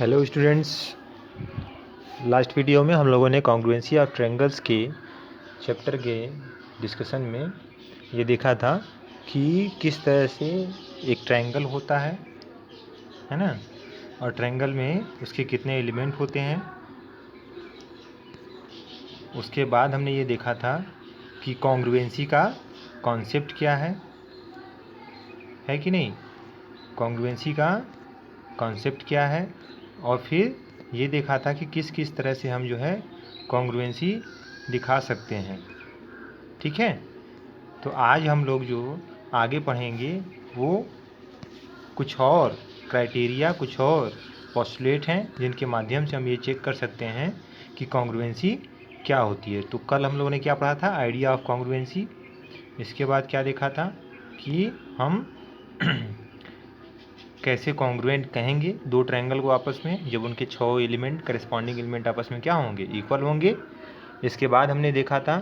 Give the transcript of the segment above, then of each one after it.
Hello students, last video में हम लोगों ने कॉन्ग्रुएंसी ऑफ ट्रायंगल्स के चैप्टर के डिस्कशन में ये देखा था कि किस तरह से एक ट्रायंगल होता है ना, और ट्रायंगल में उसके कितने एलिमेंट होते हैं। उसके बाद हमने ये देखा था कि कॉन्ग्रुएंसी का कॉन्सेप्ट क्या है कि नहीं, कॉन्ग्रुएंसी का कॉन्सेप्ट क्या है, और फिर ये देखा था कि किस किस तरह से हम जो है कॉन्ग्रुएंसी दिखा सकते हैं। ठीक है, तो आज हम लोग जो आगे पढ़ेंगे वो कुछ और क्राइटेरिया, कुछ और पोस्टुलेट हैं जिनके माध्यम से हम ये चेक कर सकते हैं कि कॉन्ग्रुएंसी क्या होती है। तो कल हम लोगों ने क्या पढ़ा था, आइडिया ऑफ कॉन्ग्रुएंसी। इसके बाद क्या देखा था कि हम कैसे कॉन्ग्रुएंट कहेंगे दो ट्रायंगल को आपस में, जब उनके 6 एलिमेंट करेस्पॉन्डिंग एलिमेंट आपस में क्या होंगे, इक्वल होंगे। इसके बाद हमने देखा था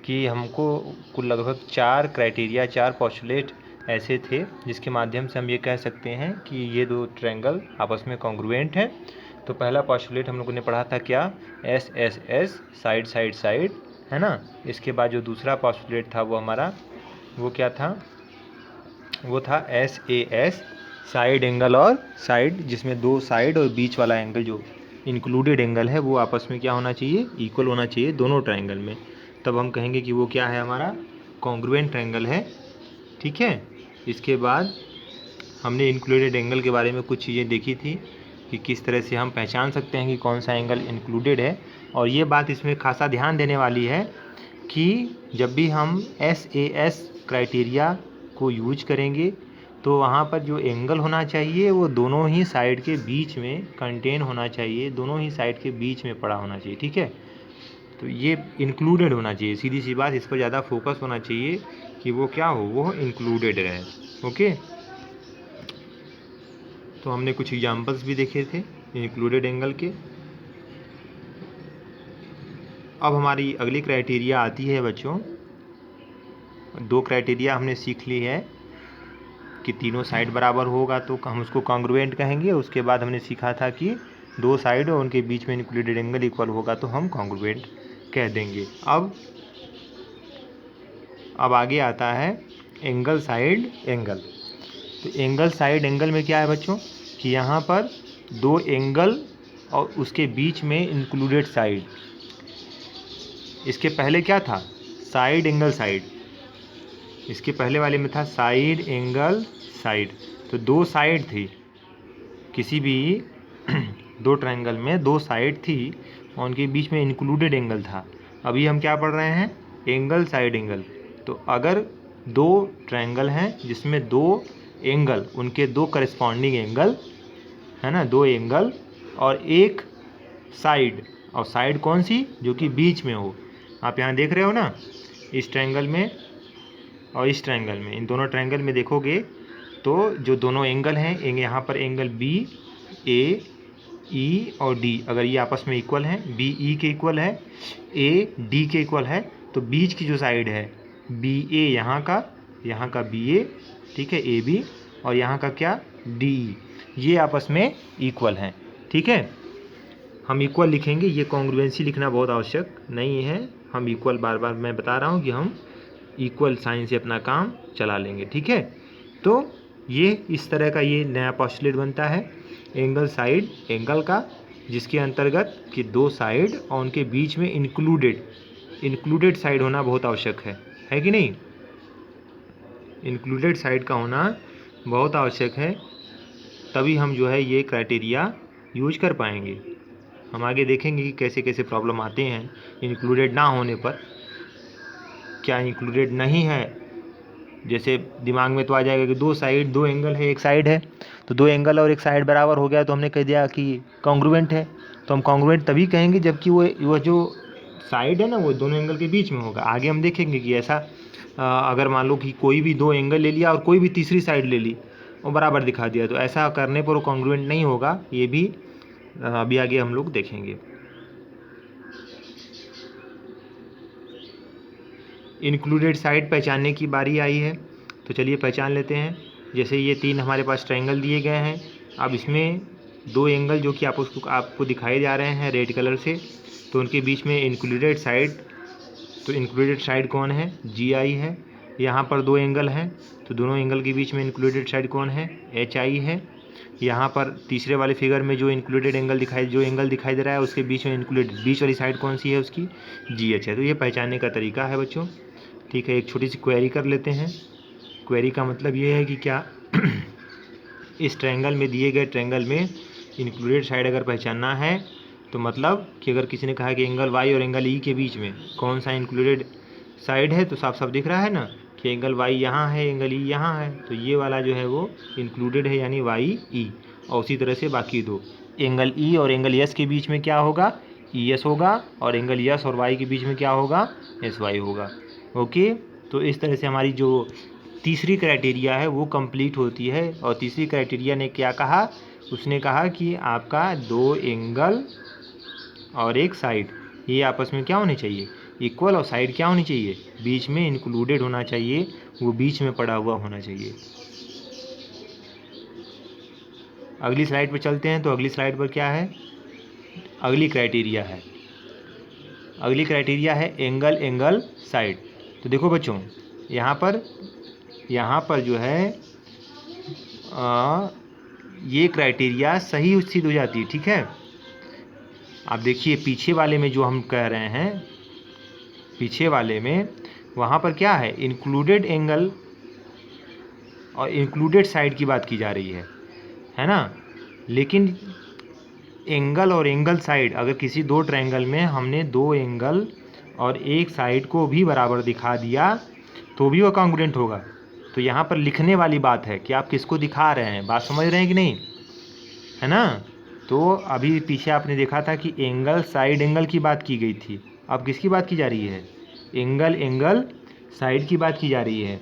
कि हमको कुल लगभग 4 क्राइटेरिया, 4 पोस्टुलेट ऐसे थे जिसके माध्यम से हम ये कह सकते हैं कि ये दो ट्रायंगल आपस में कॉन्ग्रुएंट हैं। तो पहला पोस्टुलेट हम लोगों ने पढ़ा था क्या, S S S, side side side, है ना। इसके बाद जो दूसरा पोस्टुलेट था वो हमारा वो क्या था, वो था S A S, side angle और साइड, जिसमें दो साइड और बीच वाला एंगल जो इंक्लूडेड एंगल है वो आपस में क्या होना चाहिए, इक्वल होना चाहिए दोनों ट्रायंगल में। तब हम कहेंगे कि वो क्या है, हमारा कॉन्ग्रुएंट ट्रायंगल है। ठीक है, इसके बाद हमने इंक्लूडेड एंगल के बारे में कुछ चीज़ें देखी थी कि किस तरह से हम पहचान सकते हैं कि कौन सा एंगल इंक्लूडेड है। और ये बात इसमें खासा ध्यान देने वाली है कि जब भी हम एस ए एस क्राइटेरिया को यूज करेंगे तो वहाँ पर जो एंगल होना चाहिए वो दोनों ही साइड के बीच में कंटेन होना चाहिए, दोनों ही साइड के बीच में पड़ा होना चाहिए। ठीक है, तो ये इंक्लूडेड होना चाहिए, सीधी सी बात, इस पर ज़्यादा फोकस होना चाहिए कि वो क्या हो, वो इंक्लूडेड रहे। ओके, तो हमने कुछ एग्जांपल्स भी देखे थे इंक्लूडेड एंगल के। अब हमारी अगली क्राइटेरिया आती है बच्चों, दो क्राइटेरिया हमने सीख ली है कि तीनों साइड बराबर होगा तो हम उसको कॉन्ग्रुएंट कहेंगे। उसके बाद हमने सीखा था कि दो साइड और उनके बीच में इंक्लूडेड एंगल इक्वल होगा तो हम कॉन्ग्रुएंट कह देंगे। अब आगे आता है एंगल साइड एंगल। तो एंगल साइड एंगल में क्या है बच्चों कि यहाँ पर दो एंगल और उसके बीच में इंक्लूडेड साइड। इसके पहले क्या था, साइड एंगल साइड, इसके पहले वाले में था साइड एंगल साइड। तो दो साइड थी, किसी भी दो ट्रायंगल में दो साइड थी और उनके बीच में इंक्लूडेड एंगल था। अभी हम क्या पढ़ रहे हैं, एंगल साइड एंगल। तो अगर दो ट्रायंगल हैं जिसमें दो एंगल, उनके दो करस्पॉन्डिंग एंगल है ना, दो एंगल और एक साइड, और साइड कौन सी, जो कि बीच में हो। आप यहाँ देख रहे हो ना, इस ट्रायंगल में और इस ट्रायंगल में, इन दोनों ट्रायंगल में देखोगे तो जो दोनों एंगल हैं, यहाँ पर एंगल बी ए ई और डी, अगर ये आपस में इक्वल हैं, बी ई के इक्वल है, ए डी के इक्वल है, तो बीच की जो साइड है बी ए, यहाँ का बी ए, ठीक है, ए बी, और यहाँ का क्या, डी ई, ये आपस में इक्वल हैं। ठीक है, हम इक्वल लिखेंगे, ये कॉन्ग्रुएंसी लिखना बहुत आवश्यक नहीं है, हम इक्वल, बार बार मैं बता रहा हूँ कि हम इक्वल साइन से अपना काम चला लेंगे। ठीक है, तो ये इस तरह का ये नया पोस्टुलेट बनता है एंगल साइड एंगल का, जिसके अंतर्गत कि दो साइड और उनके बीच में इंक्लूडेड साइड होना बहुत आवश्यक है कि नहीं, इंक्लूडेड साइड का होना बहुत आवश्यक है, तभी हम जो है ये क्राइटेरिया यूज कर पाएंगे। हम आगे देखेंगे कि कैसे कैसे प्रॉब्लम आते हैं इंक्लूडेड ना होने पर। क्या इंक्लूडेड नहीं है, जैसे दिमाग में तो आ जाएगा कि दो साइड, दो एंगल है, एक साइड है, तो दो एंगल और एक साइड बराबर हो गया तो हमने कह दिया कि कॉन्ग्रुएंट है। तो हम कॉन्ग्रुएंट तभी कहेंगे जबकि वो जो साइड है ना वो दोनों एंगल के बीच में होगा। आगे हम देखेंगे कि ऐसा अगर मान लो कि कोई भी दो एंगल ले लिया और कोई भी तीसरी साइड ले ली और बराबर दिखा दिया, तो ऐसा करने पर वो कॉन्ग्रुएंट नहीं होगा, ये भी अभी आगे हम लोग देखेंगे। इंक्लूडेड साइड पहचानने की बारी आई है, तो चलिए पहचान लेते हैं। जैसे ये तीन हमारे पास ट्रायंगल दिए गए हैं, अब इसमें दो एंगल जो कि आपको दिखाए जा रहे हैं रेड कलर से, तो उनके बीच में इंक्लूडेड साइड, तो इंक्लूडेड साइड कौन है? GI है। यहाँ पर दो एंगल हैं, तो दोनों एंगल के बीच में इंक्लूडेड साइड कौन है? HI है। यहाँ पर तीसरे वाले फिगर में जो इंक्लूडेड एंगल जो एंगल दिखाई दे रहा है उसके बीच में इंक्लूडेड बीच वाली साइड कौन सी है? उसकी GH है। तो ये पहचानने का तरीका है बच्चों। ठीक है, एक छोटी सी क्वेरी कर लेते हैं। क्वेरी का मतलब ये है कि क्या इस ट्रायंगल में, दिए गए ट्रायंगल में इंक्लूडेड साइड अगर पहचानना है तो मतलब कि अगर किसी ने कहा कि एंगल Y और एंगल E के बीच में कौन सा इंक्लूडेड साइड है, तो साफ साफ दिख रहा है ना कि एंगल Y यहाँ है, एंगल E यहाँ है, तो ये वाला जो है वो इंक्लूडेड है, यानी YE। और उसी तरह से बाकी दो एंगल E और एंगल S के बीच में क्या होगा? ES होगा, और एंगल S और Y के बीच में क्या होगा? SY होगा। ओके, तो इस तरह से हमारी जो तीसरी क्राइटेरिया है वो कंप्लीट होती है। और तीसरी क्राइटेरिया ने क्या कहा? उसने कहा कि आपका दो एंगल और एक साइड ये आपस में क्या होनी चाहिए? इक्वल। और साइड क्या होनी चाहिए? बीच में इंक्लूडेड होना चाहिए, वो बीच में पड़ा हुआ होना चाहिए। अगली स्लाइड पर चलते हैं। तो अगली स्लाइड पर क्या है? अगली क्राइटेरिया है एंगल एंगल साइड। तो देखो बच्चों, यहाँ पर जो है ये क्राइटेरिया सही सिद्ध हो जाती है। ठीक है, आप देखिए पीछे वाले में जो हम कह रहे हैं, पीछे वाले में वहाँ पर क्या है? इंक्लूडेड एंगल और इंक्लूडेड साइड की बात की जा रही है ना। लेकिन एंगल और एंगल साइड, अगर किसी दो ट्रायंगल में हमने दो एंगल और एक साइड को भी बराबर दिखा दिया तो भी वो कॉन्ग्रुएंट होगा। तो यहाँ पर लिखने वाली बात है कि आप किसको दिखा रहे हैं, बात समझ रहे हैं कि नहीं, है ना। तो अभी पीछे आपने देखा था कि एंगल साइड एंगल की बात की गई थी, अब किसकी बात की जा रही है? एंगल एंगल साइड की बात की जा रही है।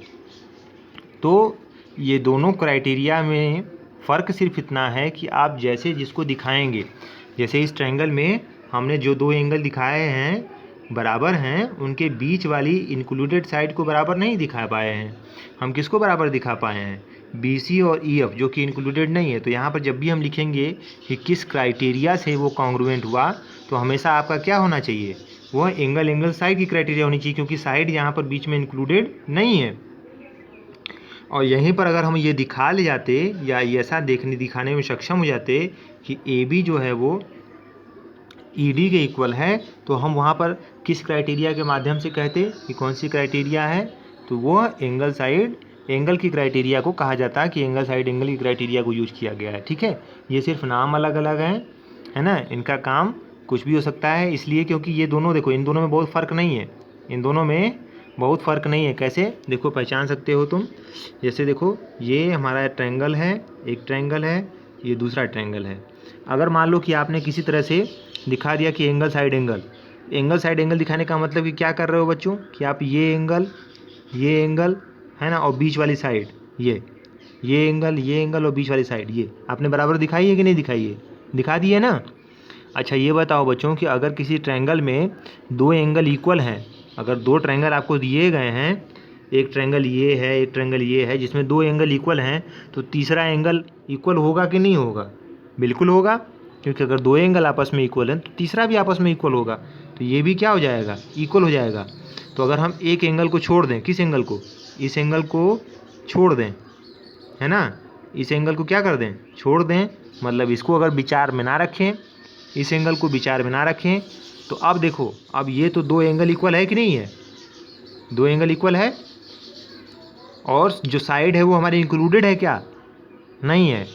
तो ये दोनों क्राइटेरिया में फ़र्क सिर्फ इतना है कि आप जैसे जिसको दिखाएंगे, जैसे इस ट्रायंगल में हमने जो दो एंगल दिखाए हैं बराबर हैं, उनके बीच वाली इंक्लूडेड साइड को बराबर नहीं दिखा पाए हैं। हम किसको बराबर दिखा पाए हैं? BC और EF जो कि इंक्लूडेड नहीं है। तो यहाँ पर जब भी हम लिखेंगे कि किस क्राइटेरिया से वो कॉन्ग्रुएंट हुआ, तो हमेशा आपका क्या होना चाहिए? वो एंगल एंगल साइड की क्राइटेरिया होनी चाहिए, क्योंकि साइड यहाँ पर बीच में इंक्लूडेड नहीं है। और यहीं पर अगर हम ये दिखा ले जाते या ऐसा दिखाने में सक्षम हो जाते कि AB जो है वो ED के इक्वल है, तो हम वहाँ पर किस क्राइटेरिया के माध्यम से कहते कि कौन सी क्राइटेरिया है? तो वो एंगल साइड एंगल की क्राइटेरिया को कहा जाता है कि एंगल साइड एंगल की क्राइटेरिया को यूज किया गया है। ठीक है, ये सिर्फ नाम अलग अलग हैं, है ना, इनका काम कुछ भी हो सकता है, इसलिए क्योंकि ये दोनों, देखो इन दोनों में बहुत फ़र्क नहीं है, इन दोनों में बहुत फ़र्क नहीं है। कैसे? देखो पहचान सकते हो तुम, जैसे देखो ये हमारा ट्रायंगल है, एक ट्रायंगल है, ये दूसरा ट्रायंगल है। अगर मान लो कि आपने किसी तरह से दिखा दिया कि एंगल साइड एंगल दिखाने का मतलब कि क्या कर रहे हो बच्चों कि आप ये एंगल है ना, और बीच वाली साइड ये एंगल और बीच वाली साइड ये आपने बराबर दिखाई है कि नहीं दिखाई है? दिखा दी है ना। अच्छा ये बताओ बच्चों कि अगर किसी ट्रायंगल में दो एंगल इक्वल हैं, अगर दो ट्रायंगल आपको दिए गए हैं, एक ट्रायंगल ये है, एक ट्रायंगल ये है, जिसमें दो एंगल इक्वल हैं, तो तीसरा एंगल इक्वल होगा कि नहीं होगा? बिल्कुल होगा, क्योंकि अगर दो एंगल आपस में इक्वल हैं तो तीसरा भी आपस में इक्वल होगा, तो ये भी क्या हो जाएगा? इक्वल हो जाएगा। तो अगर हम एक एंगल को छोड़ दें, किस एंगल को? इस एंगल को छोड़ दें, है ना, इस एंगल को क्या कर दें? छोड़ दें, मतलब इसको अगर विचार में ना रखें, इस एंगल को विचार में ना रखें, तो अब देखो, अब ये तो दो एंगल इक्वल है कि नहीं है? दो एंगल इक्वल है, और जो साइड है वो हमारी इंक्लूडेड है क्या? नहीं है।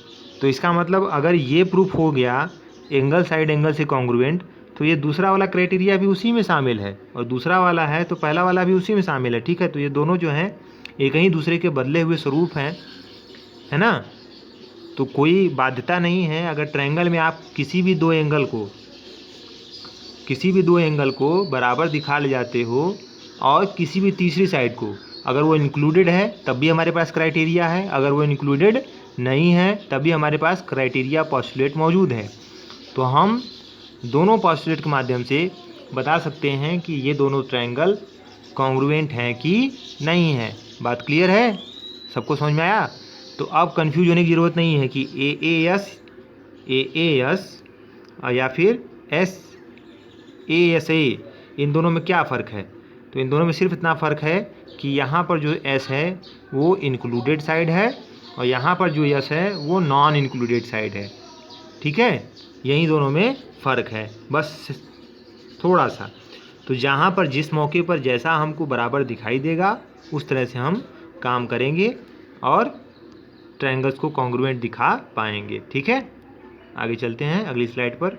तो इसका मतलब अगर ये प्रूफ हो गया एंगल साइड एंगल से कॉन्ग्रुएंट, तो ये दूसरा वाला क्राइटेरिया भी उसी में शामिल है, और दूसरा वाला है तो पहला वाला भी उसी में शामिल है। ठीक है, तो ये दोनों जो हैं एक ही दूसरे के बदले हुए स्वरूप हैं, है ना। तो कोई बाध्यता नहीं है, अगर ट्रायंगल में आप किसी भी दो एंगल को बराबर दिखा ले जाते हो, और किसी भी तीसरी साइड को अगर वो इंक्लूडेड है तब भी हमारे पास क्राइटेरिया है, अगर वो इंक्लूडेड नहीं है तब भी हमारे पास क्राइटेरिया पोस्टुलेट मौजूद है। तो हम दोनों पोस्टुलेट के माध्यम से बता सकते हैं कि ये दोनों ट्रायंगल कॉन्ग्रुएंट हैं कि नहीं है। बात क्लियर है? सबको समझ में आया? तो अब कंफ्यूज होने की ज़रूरत नहीं है कि AAS AAS या फिर SASA, इन दोनों में क्या फ़र्क है? तो इन दोनों में सिर्फ इतना फ़र्क है कि यहाँ पर जो S है वो इंक्लूडेड साइड है और यहाँ पर जो S है वो नॉन इंक्लूडेड साइड है। ठीक है, यही दोनों में फ़र्क है, बस थोड़ा सा। तो जहाँ पर जिस मौके पर जैसा हमको बराबर दिखाई देगा उस तरह से हम काम करेंगे और ट्रायंगल्स को कॉन्ग्रुएंट दिखा पाएंगे। ठीक है, आगे चलते हैं अगली स्लाइड पर।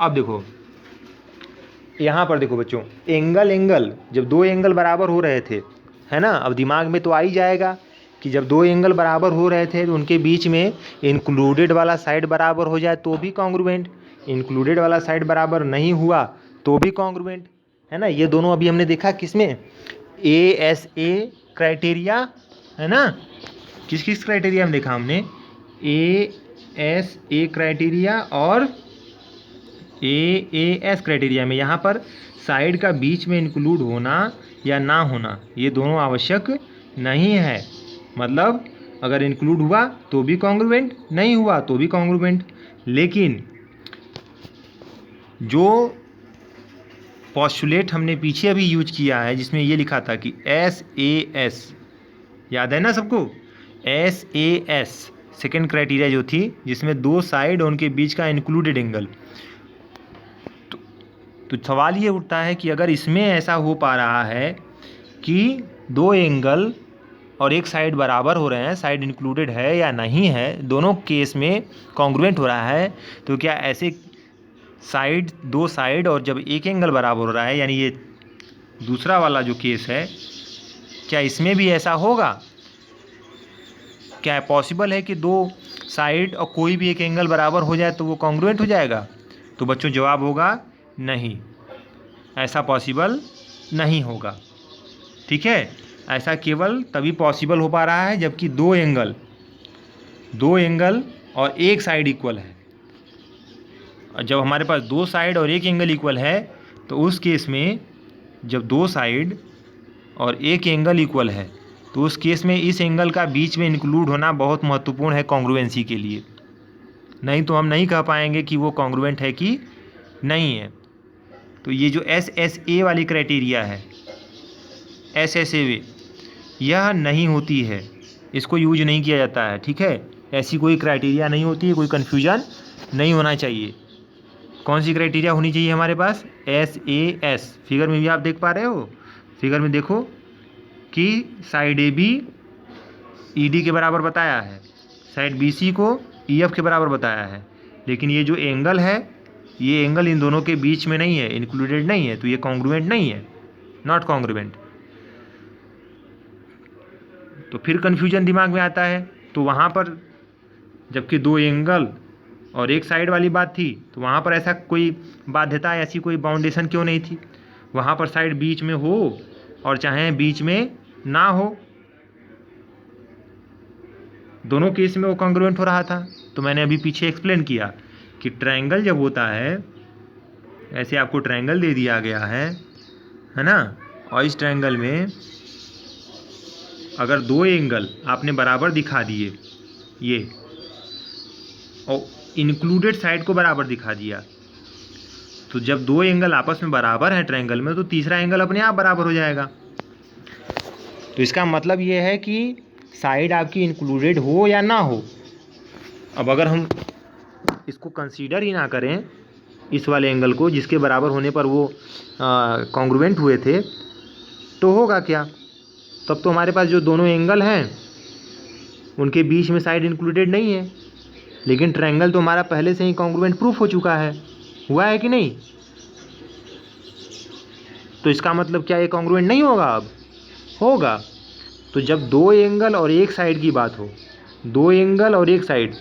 अब देखो यहाँ पर देखो बच्चों, एंगल जब दो एंगल बराबर हो रहे थे, है ना, अब दिमाग में तो आ ही जाएगा कि जब दो एंगल बराबर हो रहे थे तो उनके बीच में इंक्लूडेड वाला साइड बराबर हो जाए तो भी कॉन्ग्रुएंट, इंक्लूडेड वाला साइड बराबर नहीं हुआ तो भी कॉन्ग्रुएंट, है ना। ये दोनों अभी हमने देखा किसमें, ASA क्राइटेरिया, है ना। किस किस क्राइटेरिया में देखा हमने, ASA क्राइटेरिया और AAS क्राइटेरिया में। यहाँ पर साइड का बीच में इंक्लूड होना या ना होना ये दोनों आवश्यक नहीं है। मतलब अगर इंक्लूड हुआ तो भी कॉन्ग्रुएंट, नहीं हुआ तो भी कॉन्ग्रुएंट। लेकिन जो पोस्टुलेट हमने पीछे अभी यूज किया है जिसमें ये लिखा था कि SAS, याद है ना सबको, SAS सेकेंड क्राइटेरिया जो थी जिसमें दो साइड और उनके बीच का इंक्लूडेड एंगल। तो सवाल ये उठता है कि अगर इसमें ऐसा हो पा रहा है कि दो एंगल और एक साइड बराबर हो रहे हैं, साइड इंक्लूडेड है या नहीं है, दोनों केस में कॉन्ग्रुएंट हो रहा है, तो क्या ऐसे साइड, दो साइड और जब एक एंगल बराबर हो रहा है, यानी ये दूसरा वाला जो केस है, क्या इसमें भी ऐसा होगा? क्या पॉसिबल है कि दो साइड और कोई भी एक एंगल बराबर हो जाए तो वो कॉन्ग्रुएंट हो जाएगा? तो बच्चों जवाब होगा नहीं, ऐसा पॉसिबल नहीं होगा। ठीक है, ऐसा केवल तभी पॉसिबल हो पा रहा है जबकि दो एंगल और एक साइड इक्वल है। जब हमारे पास दो साइड और एक एंगल इक्वल है तो उस केस में, जब दो साइड और एक एंगल इक्वल है तो उस केस में इस एंगल का बीच में इंक्लूड होना बहुत महत्वपूर्ण है कॉन्ग्रुएंसी के लिए। नहीं तो हम नहीं कह पाएंगे कि वो कॉन्ग्रुएंट है कि नहीं है। तो ये जो SSA वाली क्राइटेरिया है, SSA, यह नहीं होती है, इसको यूज नहीं किया जाता है। ठीक है, ऐसी कोई क्राइटेरिया नहीं होती है, कोई कन्फ्यूजन नहीं होना चाहिए। कौन सी क्राइटेरिया होनी चाहिए हमारे पास, SAS। फिगर में भी आप देख पा रहे हो, फिगर में देखो कि साइड AB ED के बराबर बताया है, साइड BC को EF के बराबर बताया है, लेकिन ये जो एंगल है, ये एंगल इन दोनों के बीच में नहीं है, इंक्लूडेड नहीं है, तो ये कॉन्ग्रुएंट नहीं है, नॉट कॉन्ग्रुएंट। तो फिर कन्फ्यूजन दिमाग में आता है। तो वहाँ पर जबकि दो एंगल और एक साइड वाली बात थी तो वहाँ पर ऐसा कोई बाध्यता, ऐसी कोई बाउंडेशन क्यों नहीं थी? वहाँ पर साइड बीच में हो और चाहे बीच में ना हो, दोनों केस में वो कॉन्ग्रुएंट हो रहा था। तो मैंने अभी पीछे एक्सप्लेन किया कि ट्रायंगल जब होता है, ऐसे आपको ट्रायंगल दे दिया गया है ना, और इस ट्रायंगल में अगर दो एंगल आपने बराबर दिखा दिए, ये और इंक्लूडेड साइड को बराबर दिखा दिया, तो जब दो एंगल आपस में बराबर है ट्रायंगल में, तो तीसरा एंगल अपने आप बराबर हो जाएगा। तो इसका मतलब ये है कि साइड आपकी इंक्लूडेड हो या ना हो। अब अगर हम इसको कंसीडर ही ना करें, इस वाले एंगल को जिसके बराबर होने पर वो कॉन्ग्रुएंट हुए थे, तो होगा क्या? तब तो हमारे पास जो दोनों एंगल हैं उनके बीच में साइड इंक्लूडेड नहीं है, लेकिन ट्रायंगल तो हमारा पहले से ही कॉन्ग्रुएंट प्रूफ हो चुका है, हुआ है कि नहीं? तो इसका मतलब क्या ये कॉन्ग्रुएंट नहीं होगा? अब होगा। तो जब दो एंगल और एक साइड की बात हो, दो एंगल और एक साइड,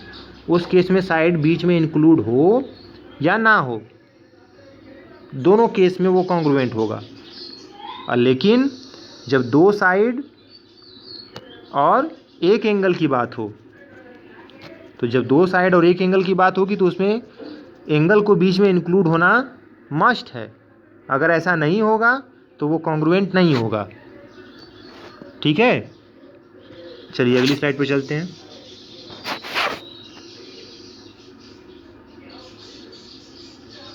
उस केस में साइड बीच में इंक्लूड हो या ना हो, दोनों केस में वो कॉन्ग्रुएंट होगा। लेकिन जब दो साइड और एक एंगल की बात हो, तो जब दो साइड और एक एंगल की बात होगी तो उसमें एंगल को बीच में इंक्लूड होना मस्ट है। अगर ऐसा नहीं होगा तो वो कॉन्ग्रुएंट नहीं होगा। ठीक है, चलिए अगली स्लाइड पे चलते हैं।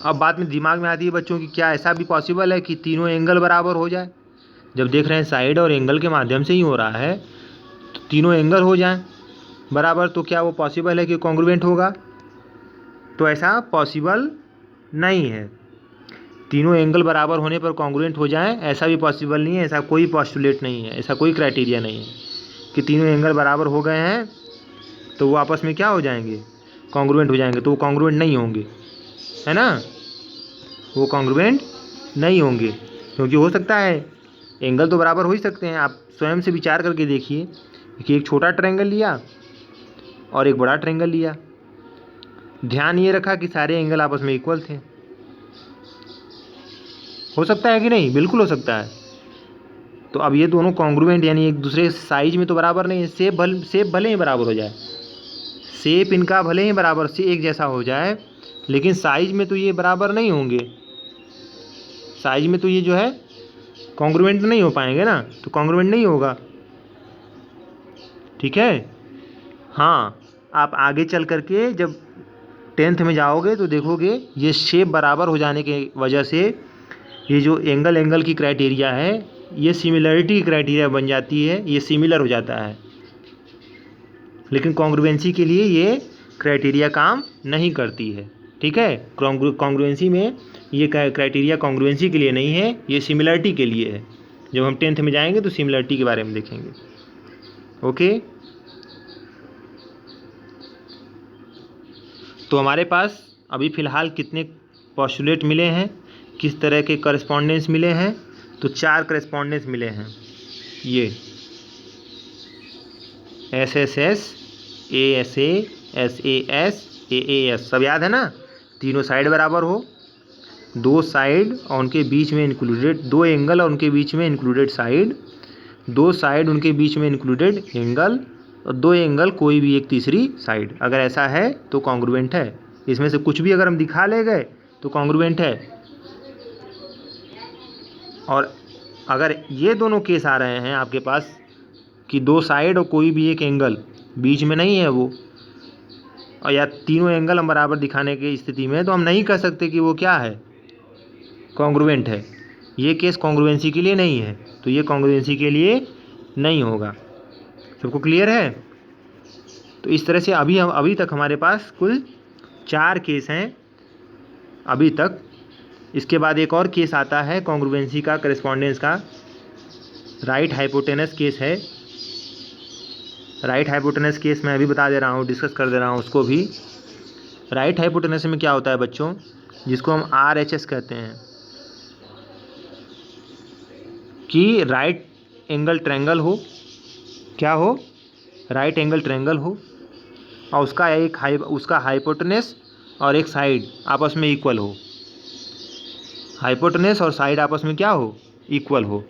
अब बात में दिमाग में आती है बच्चों की, क्या ऐसा भी पॉसिबल है कि तीनों एंगल बराबर हो जाए? जब देख रहे हैं साइड और एंगल के माध्यम से ही हो रहा है, तो तीनों एंगल हो जाएं बराबर, तो क्या वो पॉसिबल है कि कॉन्ग्रुएंट होगा? तो ऐसा पॉसिबल नहीं है। तीनों एंगल बराबर होने पर कॉन्ग्रुएंट हो जाएं, ऐसा भी पॉसिबल नहीं है, ऐसा कोई पॉस्टुलेट नहीं है, ऐसा कोई क्राइटेरिया नहीं है कि तीनों एंगल बराबर हो गए हैं तो वो आपस में क्या हो जाएंगे, कॉन्ग्रुएंट हो जाएंगे। तो वो कॉन्ग्रुएंट नहीं होंगे, है ना, वो कॉन्ग्रुएंट नहीं होंगे। क्योंकि हो सकता है एंगल तो बराबर हो ही सकते हैं। आप स्वयं से विचार करके देखिए कि एक छोटा ट्रायंगल लिया और एक बड़ा ट्रायंगल लिया, ध्यान ये रखा कि सारे एंगल आपस में इक्वल थे। हो सकता है कि नहीं? बिल्कुल हो सकता है। तो अब ये दोनों कॉन्ग्रुएंट यानी एक दूसरे साइज में तो बराबर नहीं है। शेप भले ही बराबर हो जाए, शेप इनका भले ही बराबर से एक जैसा हो जाए, लेकिन साइज में तो ये बराबर नहीं होंगे। साइज में तो ये जो है कॉन्ग्रुएंट नहीं हो पाएंगे ना, तो कॉन्ग्रुएंट नहीं होगा। ठीक है। हाँ, आप आगे चल करके जब 10th में जाओगे तो देखोगे ये शेप बराबर हो जाने की वजह से ये जो एंगल की क्राइटेरिया है, ये सिमिलरिटी क्राइटेरिया बन जाती है, ये सिमिलर हो जाता है। लेकिन कॉन्ग्रुएंसी के लिए ये क्राइटेरिया काम नहीं करती है। ठीक है, कॉन्ग्रुएंसी में ये क्राइटेरिया कॉन्ग्रुएंसी के लिए नहीं है, ये सिमिलरिटी के लिए है। जब हम 10th में जाएंगे तो सिमिलरिटी के बारे में देखेंगे। ओके, तो हमारे पास अभी फ़िलहाल कितने पोस्टुलेट मिले हैं, किस तरह के करस्पॉन्डेंस मिले हैं? तो 4 करस्पॉन्डेंस मिले हैं। ये SSS, ASA, SAS, AAS सब याद है ना? तीनों साइड बराबर हो, दो साइड और उनके बीच में इंक्लूडेड, दो एंगल और उनके बीच में इंक्लूडेड साइड, दो साइड उनके बीच में इंक्लूडेड एंगल, और दो एंगल कोई भी एक तीसरी साइड। अगर ऐसा है तो कॉन्ग्रुएंट है। इसमें से कुछ भी अगर हम दिखा ले गए तो कॉन्ग्रुएंट है। और अगर ये दोनों केस आ रहे हैं आपके पास कि दो साइड और कोई भी एक एंगल बीच में नहीं है वो, और या तीनों एंगल हम बराबर दिखाने की स्थिति में, तो हम नहीं कह सकते कि वो क्या है, कॉन्ग्रुएंट है। ये केस कॉन्ग्रुएंसी के लिए नहीं है, तो ये कॉन्ग्रुएंसी के लिए नहीं होगा। सबको क्लियर है? तो इस तरह से अभी तक हमारे पास कुल 4 केस हैं अभी तक। इसके बाद एक और केस आता है कॉन्ग्रुएंसी का, करेस्पॉन्डेंस का, राइट हाइपोटेनस केस है। राइट हाइपोटेनस केस मैं अभी बता दे रहा हूँ, डिस्कस कर दे रहा हूँ उसको भी। राइट हाइपोटेनस में क्या होता है बच्चों, जिसको हम RHS कहते हैं, कि राइट एंगल ट्रायंगल हो, क्या हो, राइट एंगल ट्रायंगल हो, और उसका हाइपोटेनस और एक साइड आपस में इक्वल हो। हाइपोटेनस और साइड आपस में क्या हो, इक्वल हो।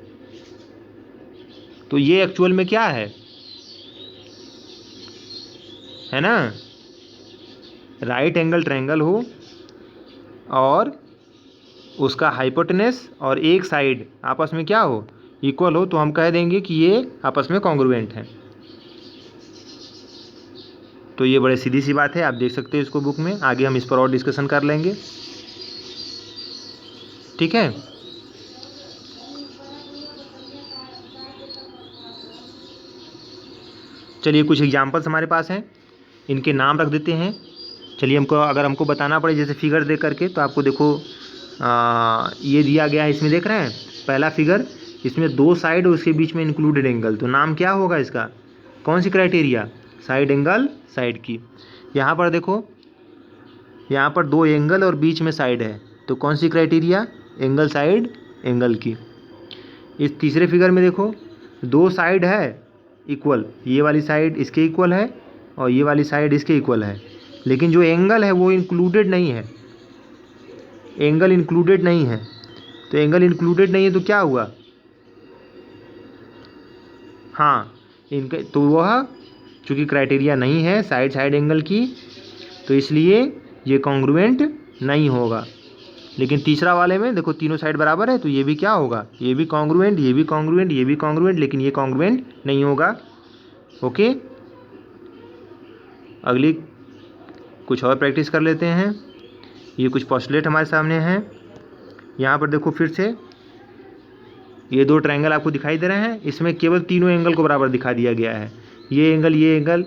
तो ये एक्चुअल में क्या है ना, राइट एंगल ट्रायंगल हो और उसका हाइपोटेनस और एक साइड आपस में क्या हो, इक्वल हो, तो हम कह देंगे कि ये आपस में कॉन्ग्रुएंट है। तो ये बड़े सीधी सी बात है, आप देख सकते हैं इसको बुक में। आगे हम इस पर और डिस्कशन कर लेंगे। ठीक है, चलिए कुछ एग्जांपल्स हमारे पास हैं, इनके नाम रख देते हैं। चलिए हमको बताना पड़े जैसे फिगर देख करके, तो आपको देखो ये दिया गया है, इसमें देख रहे हैं पहला फिगर, इसमें दो साइड और उसके बीच में इंक्लूडेड एंगल, तो नाम क्या होगा इसका, कौन सी क्राइटेरिया, साइड एंगल साइड की। यहाँ पर देखो, यहाँ पर दो एंगल और बीच में साइड है, तो कौन सी क्राइटेरिया, एंगल साइड एंगल की। इस तीसरे फिगर में देखो, दो साइड है इक्वल, ये वाली साइड इसके इक्वल है और ये वाली साइड इसके इक्वल है, लेकिन जो एंगल है वो इंक्लूडेड नहीं है, एंगल इंक्लूडेड नहीं है। तो एंगल इंक्लूडेड नहीं है तो क्या हुआ, हाँ इनके, तो वह चूँकि क्राइटेरिया नहीं है साइड एंगल की, तो इसलिए ये कॉन्ग्रुएंट नहीं होगा। लेकिन तीसरा वाले में देखो तीनों साइड बराबर है, तो ये भी क्या होगा, ये भी कॉन्ग्रुएंट, ये भी कॉन्ग्रुएंट, ये भी कॉन्ग्रुएंट, लेकिन ये कॉन्ग्रुएंट नहीं होगा। ओके, अगली कुछ और प्रैक्टिस कर लेते हैं। ये कुछ पोस्टुलेट हमारे सामने हैं। यहाँ पर देखो फिर से ये दो ट्रायंगल आपको दिखाई दे रहे हैं, इसमें केवल तीनों एंगल को बराबर दिखा दिया गया है। ये एंगल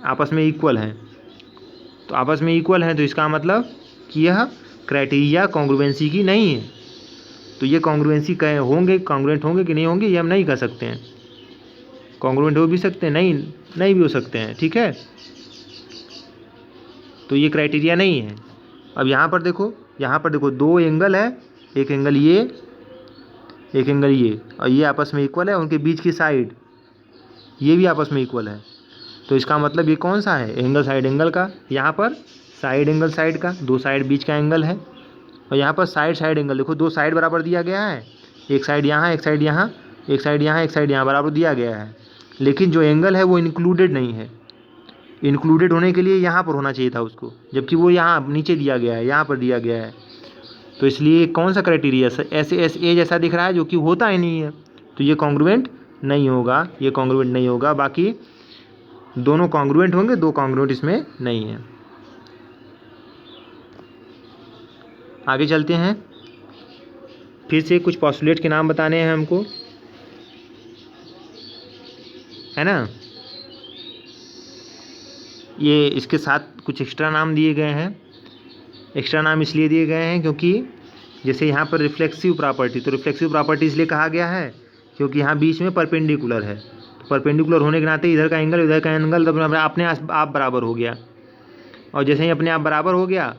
आपस में इक्वल हैं, तो आपस में इक्वल हैं तो इसका मतलब कि यह क्राइटेरिया कॉन्ग्रुएंसी की नहीं है। तो ये कॉन्ग्रुएंसी होंगे, कॉन्ग्रुएंट होंगे कि नहीं होंगे ये हम नहीं कह सकते हैं। कॉन्ग्रुएंट हो भी सकते हैं, नहीं भी हो सकते हैं, ठीक है। तो ये क्राइटेरिया नहीं है। अब यहाँ पर देखो दो एंगल है, एक एंगल ये, एक एंगल ये, और ये आपस में इक्वल है। उनके बीच की साइड ये भी आपस में इक्वल है, तो इसका मतलब ये कौन सा है, एंगल साइड एंगल का। यहाँ पर साइड एंगल साइड का, दो साइड बीच का एंगल है। और यहाँ पर साइड एंगल देखो, दो साइड बराबर दिया गया है, एक साइड यहाँ, एक साइड यहाँ, एक साइड यहाँ, एक साइड यहाँ बराबर दिया गया है। लेकिन जो एंगल है वो इंक्लूडेड नहीं है। इंक्लूडेड होने के लिए यहाँ पर होना चाहिए था उसको, जबकि वो यहाँ नीचे दिया गया है, यहाँ पर दिया गया है। तो इसलिए कौन सा क्राइटेरिया ऐसे ए जैसा दिख रहा है जो कि होता ही नहीं है, तो ये कॉन्ग्रुएंट नहीं होगा, ये कॉन्ग्रुएंट नहीं होगा। बाकी दोनों कॉन्ग्रुएंट होंगे, दो कॉन्ग्रुएंट इसमें नहीं है। आगे चलते हैं, फिर से कुछ पोस्टुलेट के नाम बताने हैं हमको, है ना। ये इसके साथ कुछ एक्स्ट्रा नाम दिए गए हैं। एक्स्ट्रा नाम इसलिए दिए गए हैं क्योंकि जैसे यहाँ पर रिफ्लेक्सिव प्रॉपर्टी, तो रिफ्लेक्सिव प्रॉपर्टी इसलिए कहा गया है क्योंकि यहाँ बीच में परपेंडिकुलर है। तो परपेंडिकुलर होने के नाते इधर का एंगल इधर का एंगल अपने आप बराबर हो गया। और जैसे ही अपने आप बराबर हो गया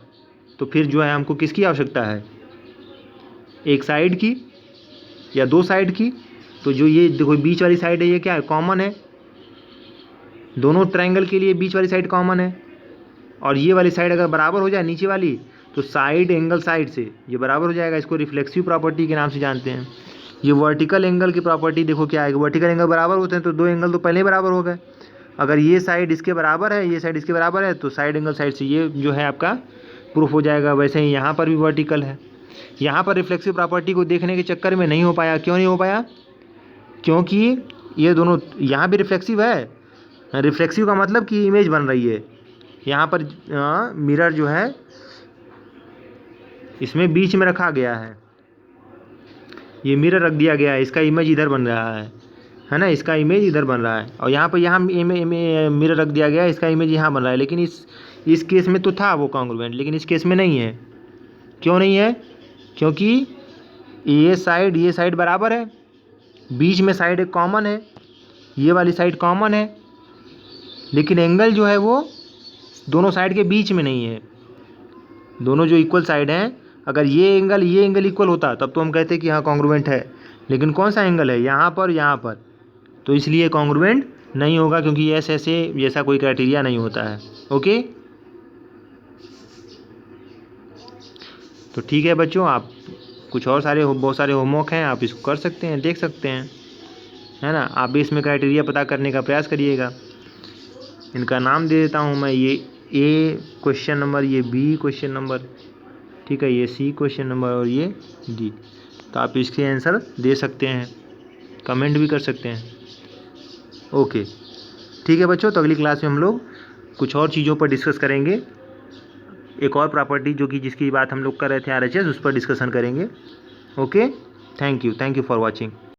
तो फिर जो है हमको किसकी आवश्यकता है, एक साइड की या दो साइड की। तो जो ये देखो बीच वाली साइड है ये क्या है, कॉमन है, दोनों ट्रायंगल के लिए बीच वाली साइड कॉमन है। और ये वाली साइड अगर बराबर हो जाए नीचे वाली, तो साइड एंगल साइड से ये बराबर हो जाएगा। इसको रिफ्लेक्सिव प्रॉपर्टी के नाम से जानते हैं। ये वर्टिकल एंगल की प्रॉपर्टी देखो क्या है, वर्टिकल एंगल बराबर होते हैं तो दो एंगल तो पहले ही बराबर हो गए। अगर ये साइड इसके बराबर है, ये साइड इसके बराबर है, तो साइड एंगल साइड से ये जो है आपका प्रूफ हो जाएगा। वैसे ही यहाँ पर भी वर्टिकल है। यहाँ पर रिफ्लेक्सिव प्रॉपर्टी को देखने के चक्कर में नहीं हो पाया। क्यों नहीं हो पाया, क्योंकि ये दोनों यहाँ भी रिफ्लेक्सिव है। रिफ्लेक्सिव का मतलब कि इमेज बन रही है। यहाँ पर मिरर जो है इसमें बीच में रखा गया है, ये मिरर रख दिया गया है, इसका इमेज इधर बन रहा है ना, इसका इमेज इधर बन रहा है। और यहाँ पर मिरर रख दिया गया है, इसका इमेज यहाँ बन रहा है। लेकिन इस केस में तो था वो कॉन्ग्रुएंट, लेकिन इस केस में नहीं है। क्यों नहीं है, क्योंकि ये साइड बराबर है, बीच में साइड एक कॉमन है, ये वाली साइड कॉमन है, लेकिन एंगल जो है वो दोनों साइड के बीच में नहीं है। दोनों जो इक्वल साइड हैं, अगर ये एंगल इक्वल होता तब तो हम कहते कि हाँ कॉन्ग्रुएंट है। लेकिन कौन सा एंगल है, यहाँ पर, तो इसलिए कॉन्ग्रुएंट नहीं होगा, क्योंकि ऐसे जैसा कोई क्राइटेरिया नहीं होता है। ओके, तो ठीक है बच्चों, आप कुछ और बहुत सारे होमवर्क हैं, आप इसको कर सकते हैं, देख सकते हैं, है ना। आप भी इसमें क्राइटेरिया पता करने का प्रयास करिएगा। इनका नाम दे देता हूँ मैं, ये ए क्वेश्चन नंबर, ये बी क्वेश्चन नंबर, ठीक है, ये सी क्वेश्चन नंबर और ये डी। तो आप इसके आंसर दे सकते हैं, कमेंट भी कर सकते हैं। ओके, ठीक है बच्चों, तो अगली क्लास में हम लोग कुछ और चीज़ों पर डिस्कस करेंगे। एक और प्रॉपर्टी जो कि जिसकी बात हम लोग कर रहे थे RHS, उस पर डिस्कशन करेंगे। Okay, thank you for watching.